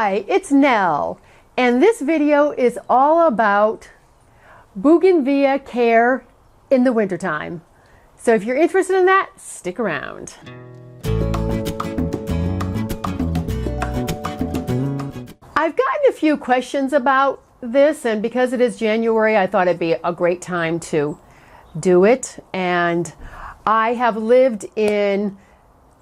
Hi, it's Nell, and this video is all about Bougainvillea care in the wintertime. So if you're interested in that, stick around. I've gotten a few questions about this, and because it is January, I thought it'd be a great time to do it. And I have lived in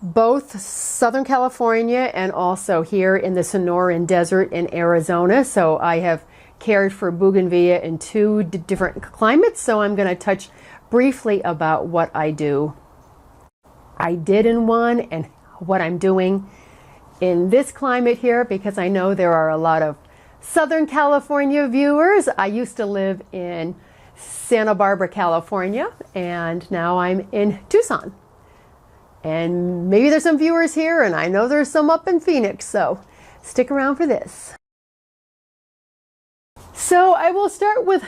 both Southern California and also here in the Sonoran Desert in Arizona. So I have cared for Bougainvillea in two different climates. So I'm going to touch briefly about what I did in one and what I'm doing in this climate here, because I know there are a lot of Southern California viewers. I used to live in Santa Barbara, California, and now I'm in Tucson. And maybe there's some viewers here, and I know there's some up in Phoenix, so stick around for this. So I will start with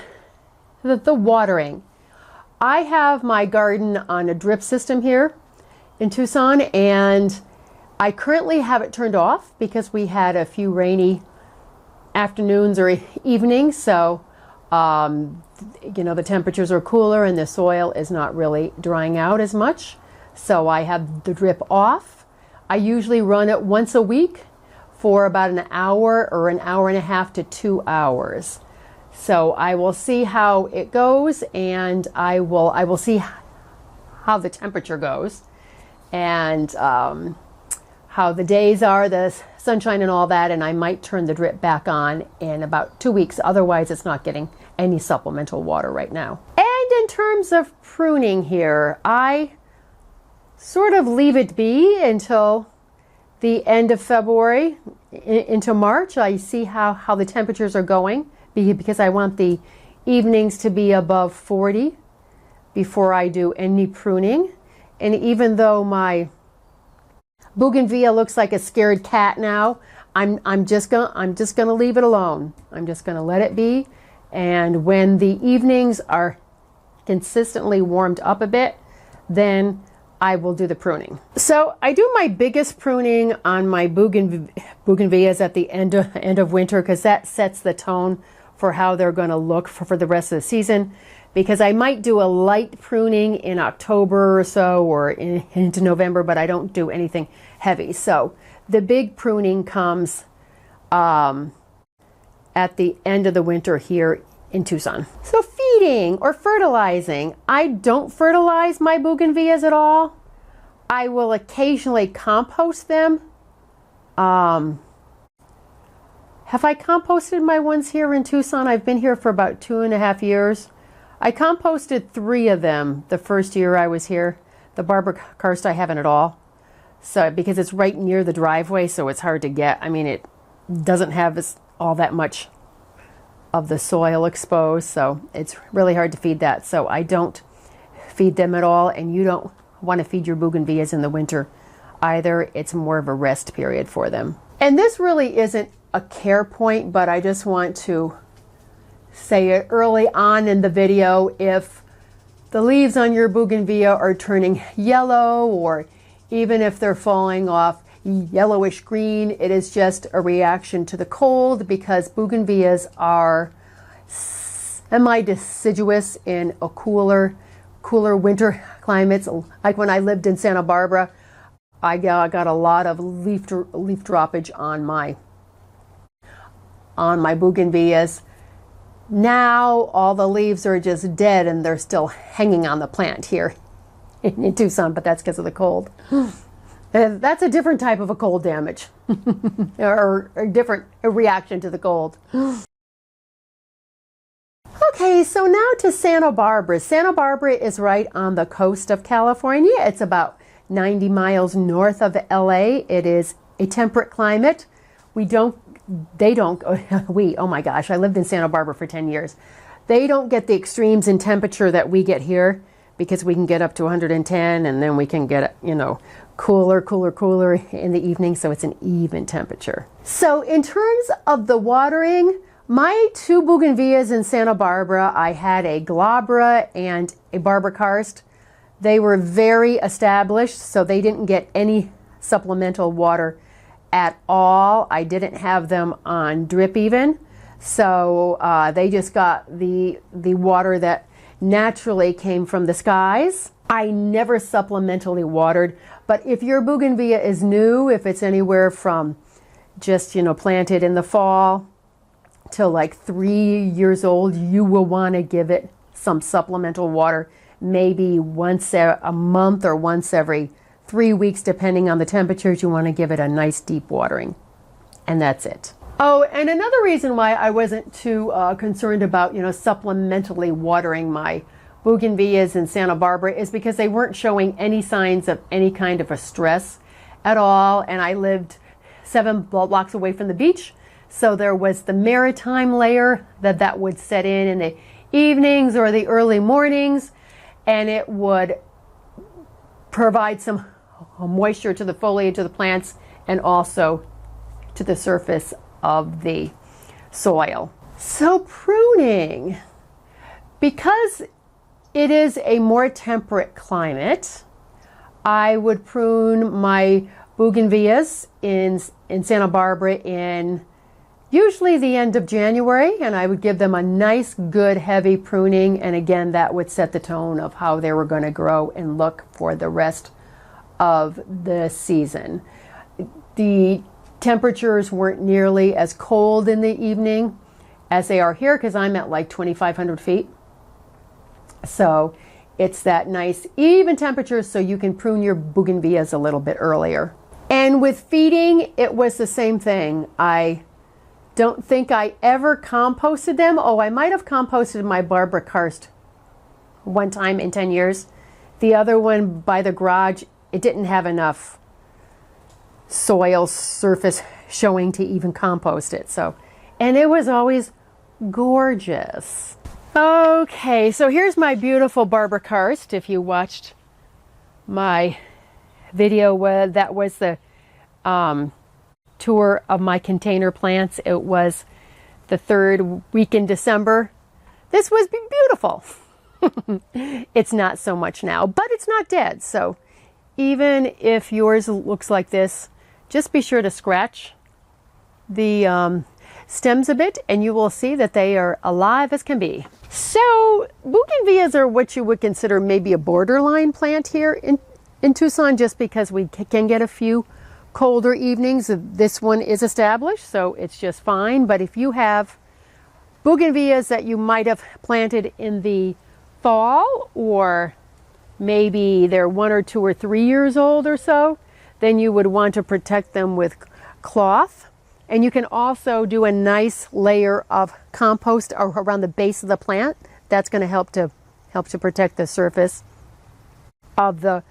the watering. I have my garden on a drip system here in Tucson, and I currently have it turned off because we had a few rainy afternoons or evenings, so you know, the temperatures are cooler and the soil is not really drying out as much. So I have the drip off. I usually run it once a week for about an hour or an hour and a half to 2 hours. So I will see how it goes, and I will see how the temperature goes, and how the days are, the sunshine and all that, and I might turn the drip back on in about 2 weeks. Otherwise, it's not getting any supplemental water right now. And in terms of pruning here, I sort of leave it be until the end of February into March. I see how the temperatures are going, because I want the evenings to be above 40 before I do any pruning. And even though my Bougainvillea looks like a scared cat now, I'm just gonna leave it alone. I'm just gonna let it be. And when the evenings are consistently warmed up a bit, then I will do the pruning. So I do my biggest pruning on my bougainvilleas at the end of winter, because that sets the tone for how they're going to look for the rest of the season. Because I might do a light pruning in October or so, or into November, but I don't do anything heavy. So the big pruning comes at the end of the winter here in Tucson. So feeding or fertilizing, I don't fertilize my bougainvilleas at all. I will occasionally compost them. Have I composted my ones here in Tucson? I've been here for about 2.5 years. I composted 3 of them the first year I was here. The Barbara karst I haven't at all. So because it's right near the driveway, so it's hard to get. I mean, it doesn't have all that much of the soil exposed, so it's really hard to feed that. So I don't feed them at all, and you don't want to feed your bougainvilleas in the winter either. It's more of a rest period for them. And this really isn't a care point, but I just want to say it early on in the video. If the leaves on your bougainvillea are turning yellow, or even if they're falling off yellowish green, it is just a reaction to the cold, because bougainvilleas are semi-deciduous in a cooler winter climates. Like when I lived in Santa Barbara, I got a lot of leaf droppage on my bougainvilleas. Now all the leaves are just dead, and they're still hanging on the plant here in Tucson, but that's because of the cold. That's a different type of a cold damage, or a different reaction to the cold. Okay, so now to Santa Barbara. Santa Barbara is right on the coast of California. It's about 90 miles north of LA. It is a temperate climate. Oh my gosh, I lived in Santa Barbara for 10 years. They don't get the extremes in temperature that we get here, because we can get up to 110, and then we can get, you know, cooler in the evening, so it's an even temperature. So in terms of the watering, my 2 bougainvilleas in Santa Barbara, I had a glabra and a Barbara karst. They were very established, so they didn't get any supplemental water at all. I didn't have them on drip even. So they just got the water that naturally came from the skies. I never supplementally watered, but if your bougainvillea is new, if it's anywhere from just, planted in the fall till like 3 years old, you will want to give it some supplemental water, maybe once a month or once every 3 weeks, depending on the temperatures. You want to give it a nice deep watering, and that's it. Oh, and another reason why I wasn't too concerned about, supplementally watering my bougainvilleas in Santa Barbara is because they weren't showing any signs of any kind of a stress at all. And I lived 7 blocks away from the beach. So there was the maritime layer that would set in the evenings or the early mornings. And it would provide some moisture to the foliage of the plants and also to the surface of the soil. So pruning, because it is a more temperate climate, I would prune my bougainvilleas in Santa Barbara in usually the end of January, and I would give them a nice, good, heavy pruning, and again, that would set the tone of how they were going to grow and look for the rest of the season. The temperatures weren't nearly as cold in the evening as they are here because I'm at like 2,500 feet. So it's that nice even temperature so you can prune your bougainvilleas a little bit earlier. And with feeding, it was the same thing. I don't think I ever composted them. Oh, I might have composted my Barbara karst one time in 10 years. The other one by the garage, it didn't have enough soil surface showing to even compost it. And it was always gorgeous. Okay, so here's my beautiful Barbara karst. If you watched my video, that was the tour of my container plants. It was the 3rd week in December. This was beautiful. It's not so much now, but it's not dead. So even if yours looks like this, just be sure to scratch the stems a bit and you will see that they are alive as can be. So bougainvilleas are what you would consider maybe a borderline plant here in Tucson, just because we can get a few colder evenings. This one is established, so it's just fine. But if you have bougainvilleas that you might have planted in the fall, or maybe they're 1 or 2 or 3 years old or so, then you would want to protect them with cloth. And you can also do a nice layer of compost around the base of the plant. That's going to help to protect the surface of the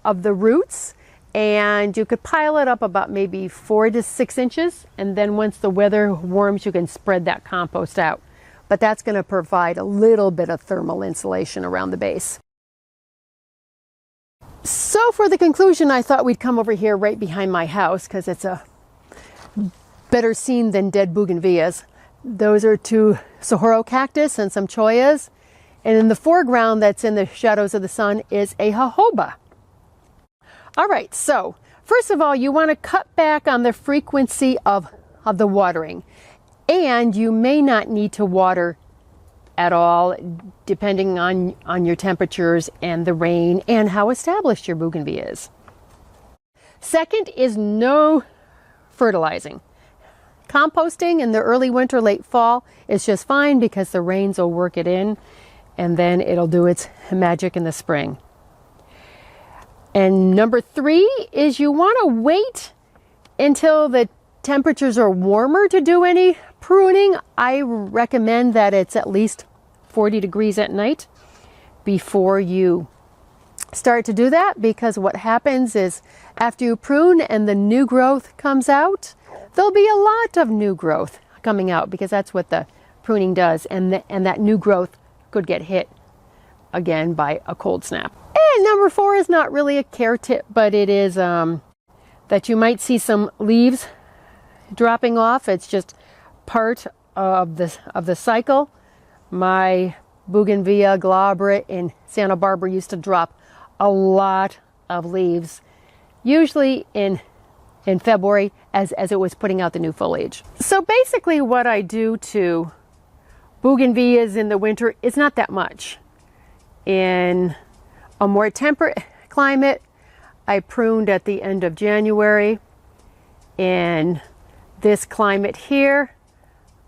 roots. And you could pile it up about maybe 4 to 6 inches. And then once the weather warms, you can spread that compost out. But that's going to provide a little bit of thermal insulation around the base. So for the conclusion, I thought we'd come over here right behind my house because it's a better scene than dead bougainvilleas. Those are 2 saguaro cactus and some choyas. And in the foreground that's in the shadows of the sun is a jojoba. All right, so first of all, you want to cut back on the frequency of the watering. And you may not need to water at all, depending on your temperatures and the rain and how established your bougainvillea is. Second is no fertilizing. Composting in the early winter, late fall is just fine because the rains will work it in and then it'll do its magic in the spring. And number 3 is you want to wait until the temperatures are warmer to do any pruning. I recommend that it's at least 40 degrees at night before you start to do that, because what happens is after you prune and the new growth comes out, there'll be a lot of new growth coming out because that's what the pruning does, and that new growth could get hit again by a cold snap. And number 4 is not really a care tip, but it is that you might see some leaves dropping off. It's just part of the cycle. My Bougainvillea glabra in Santa Barbara used to drop a lot of leaves, usually in in February as it was putting out the new foliage. So basically what I do to bougainvilleas in the winter is not that much. In a more temperate climate, I pruned at the end of January. In this climate here,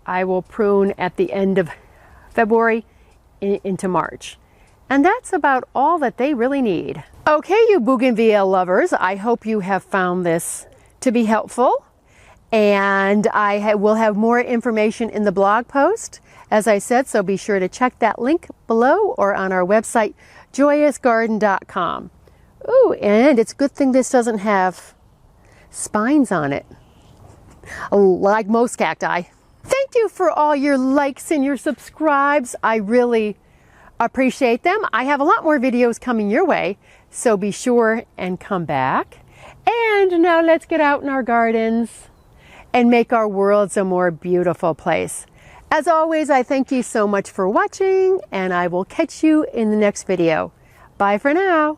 I will prune at the end of February into March. And that's about all that they really need. Okay, you bougainvillea lovers, I hope you have found this to be helpful. And I will have more information in the blog post, as I said, so be sure to check that link below or on our website, joyousgarden.com. Ooh, and it's a good thing this doesn't have spines on it, like most cacti. Thank you for all your likes and your subscribes. I really appreciate them. I have a lot more videos coming your way, so be sure and come back. And now let's get out in our gardens and make our worlds a more beautiful place. As always, I thank you so much for watching, and I will catch you in the next video. Bye for now.